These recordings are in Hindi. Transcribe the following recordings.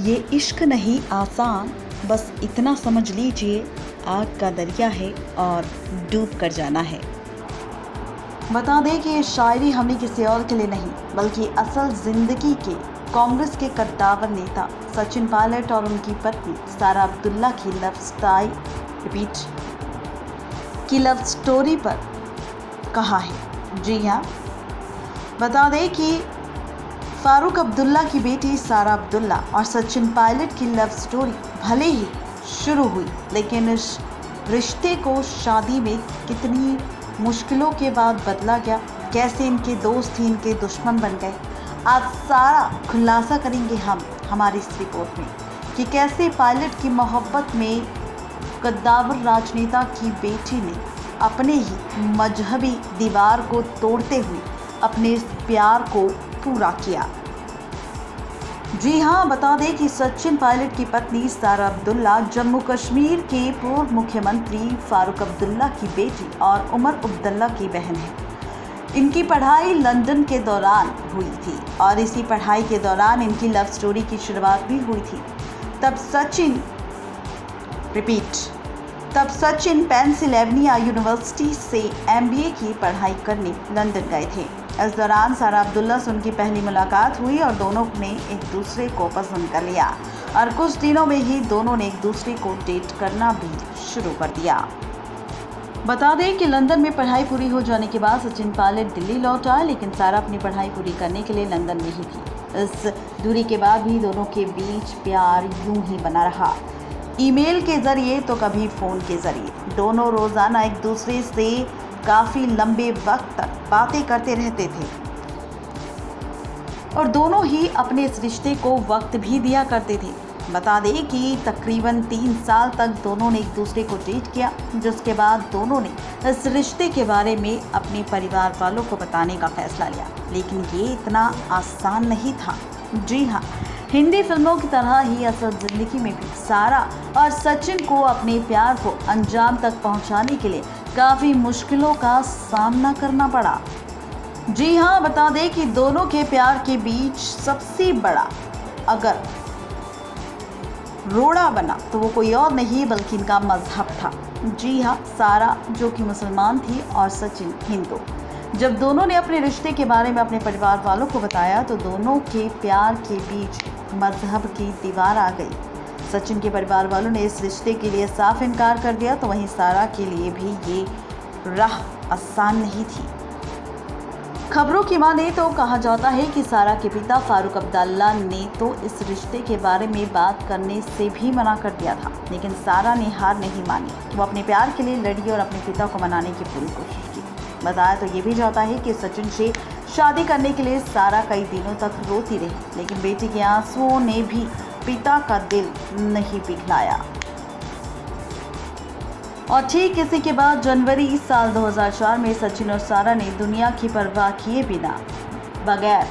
ये इश्क नहीं आसान, बस इतना समझ लीजिए आग का दरिया है और डूब कर जाना है। बता दें कि ये शायरी हमने किसी और के लिए नहीं बल्कि असल जिंदगी के कांग्रेस के कद्दावर नेता सचिन पायलट और उनकी पत्नी सारा अब्दुल्ला की लव स्टोरी पर कहा है। जी हाँ, बता दें कि फारूक अब्दुल्ला की बेटी सारा अब्दुल्ला और सचिन पायलट की लव स्टोरी भले ही शुरू हुई, लेकिन इस रिश्ते को शादी में कितनी मुश्किलों के बाद बदला गया, कैसे इनके दोस्त ही इनके दुश्मन बन गए। आज सारा खुलासा करेंगे हम हमारी इस रिपोर्ट में कि कैसे पायलट की मोहब्बत में कद्दावर राजनेता की बेटी ने अपने ही मजहबी दीवार को तोड़ते हुए अपने इस प्यार को पूरा किया। जी हाँ, बता दें कि सचिन पायलट की पत्नी सारा अब्दुल्ला जम्मू कश्मीर के पूर्व मुख्यमंत्री फारूक अब्दुल्ला की बेटी और उमर अब्दुल्ला की बहन है। इनकी पढ़ाई लंदन के दौरान हुई थी और इसी पढ़ाई के दौरान इनकी लव स्टोरी की शुरुआत भी हुई थी। तब सचिन पेंसिल्वेनिया यूनिवर्सिटी से MBA की पढ़ाई करने लंदन गए थे। इस दौरान सारा अब्दुल्ला से उनकी पहली मुलाकात हुई और दोनों ने एक दूसरे को पसंद कर लिया और कुछ दिनों में ही दोनों ने एक दूसरे को डेट करना भी शुरू कर दिया। बता दें कि लंदन में पढ़ाई पूरी हो जाने के बाद सचिन पायलट दिल्ली लौट आए, लेकिन सारा अपनी पढ़ाई पूरी करने के लिए लंदन में ही थी। इस दूरी के बाद भी दोनों के बीच प्यार यूं ही बना रहा, ईमेल के जरिए तो कभी फ़ोन के जरिए। दोनों रोज़ाना एक दूसरे से काफ़ी लंबे वक्त तक बातें करते रहते थे और दोनों ही अपने इस रिश्ते को वक्त भी दिया करते थे। बता दें कि तकरीबन 3 साल तक दोनों ने एक दूसरे को डेट किया, जिसके बाद दोनों ने इस रिश्ते के बारे में अपने परिवार वालों को बताने का फैसला लिया। लेकिन ये इतना आसान नहीं था। जी हाँ, हिंदी फिल्मों की तरह ही असल ज़िंदगी में भी सारा और सचिन को अपने प्यार को अंजाम तक पहुंचाने के लिए काफ़ी मुश्किलों का सामना करना पड़ा। जी हाँ, बता दें कि दोनों के प्यार के बीच सबसे बड़ा अगर रोड़ा बना तो वो कोई और नहीं बल्कि इनका मजहब था। जी हाँ, सारा जो कि मुसलमान थी और सचिन हिंदू। जब दोनों ने अपने रिश्ते के बारे में अपने परिवार वालों को बताया तो दोनों के प्यार के बीच मजहब की दीवार आ गई। सचिन के परिवार वालों ने इस रिश्ते के लिए साफ इनकार कर दिया, तो वहीं सारा के लिए भी ये राह आसान नहीं थी। खबरों की माने तो कहा जाता है कि सारा के पिता फारूक अब्दुल्ला ने तो इस रिश्ते के बारे में बात करने से भी मना कर दिया था, लेकिन सारा ने हार नहीं मानी। वो अपने प्यार के लिए लड़ी और अपने पिता को मनाने की पूरी कोशिश की। बताया तो ये भी जाता है कि सचिन से शादी करने के लिए सारा कई दिनों तक रोती रही, लेकिन बेटी के आंसुओं ने भी पिता का दिल नहीं पिघलाया। और ठीक इसी के बाद जनवरी साल 2004 में सचिन और सारा ने दुनिया की परवाह किए बिना बगैर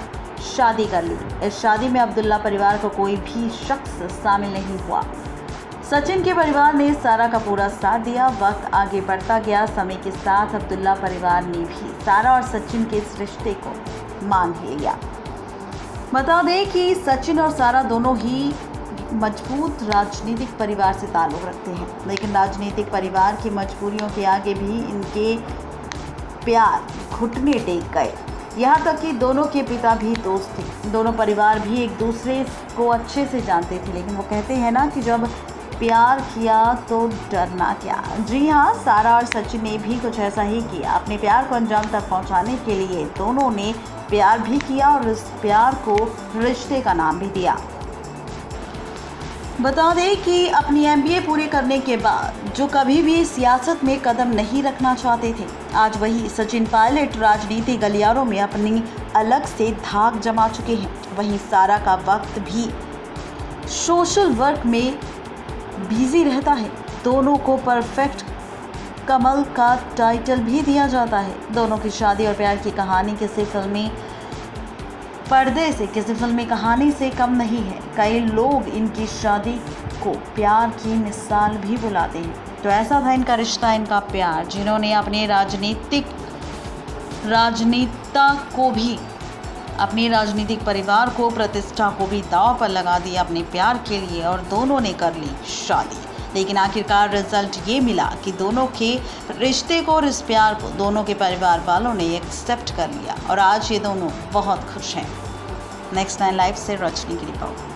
शादी कर ली। इस शादी में अब्दुल्ला परिवार का कोई भी शख्स शामिल नहीं हुआ। सचिन के परिवार ने सारा का पूरा साथ दिया। वक्त आगे बढ़ता गया, समय के साथ अब्दुल्ला परिवार ने भी सारा और सचिन के इस रिश्ते को मान लिया। बता दें कि सचिन और सारा दोनों ही मजबूत राजनीतिक परिवार से ताल्लुक़ रखते हैं, लेकिन राजनीतिक परिवार की मजबूरियों के आगे भी इनके प्यार घुटने टेक गए। यहाँ तक कि दोनों के पिता भी दोस्त थे। दोनों परिवार भी एक दूसरे को अच्छे से जानते थे, लेकिन वो कहते हैं ना कि जब प्यार किया तो डरना क्या। जी हाँ, सारा और सचिन ने भी कुछ ऐसा ही किया। अपने प्यार को अंजाम तक पहुँचाने के लिए दोनों ने प्यार भी किया और इस प्यार को रिश्ते का नाम भी दिया। बता दें कि अपनी MBA पूरी करने के बाद जो कभी भी सियासत में कदम नहीं रखना चाहते थे, आज वही सचिन पायलट राजनीति गलियारों में अपनी अलग से धाक जमा चुके हैं। वहीं सारा का वक्त भी सोशल वर्क में बिजी रहता है। दोनों को परफेक्ट कमल का टाइटल भी दिया जाता है। दोनों की शादी और प्यार की कहानी किसी फिल्मी कहानी से कम नहीं है। कई लोग इनकी शादी को प्यार की मिसाल भी बुलाते हैं। तो ऐसा था इनका रिश्ता, इनका प्यार, जिन्होंने अपने राजनीता को भी अपने राजनीतिक परिवार को, प्रतिष्ठा को भी दांव पर लगा दिया अपने प्यार के लिए और दोनों ने कर ली शादी। लेकिन आखिरकार रिजल्ट ये मिला कि दोनों के रिश्ते को और इस प्यार को दोनों के परिवार वालों ने एक्सेप्ट कर लिया और आज ये दोनों बहुत खुश हैं। नेक्स्ट 9 लाइव से रजनी की रिपोर्ट।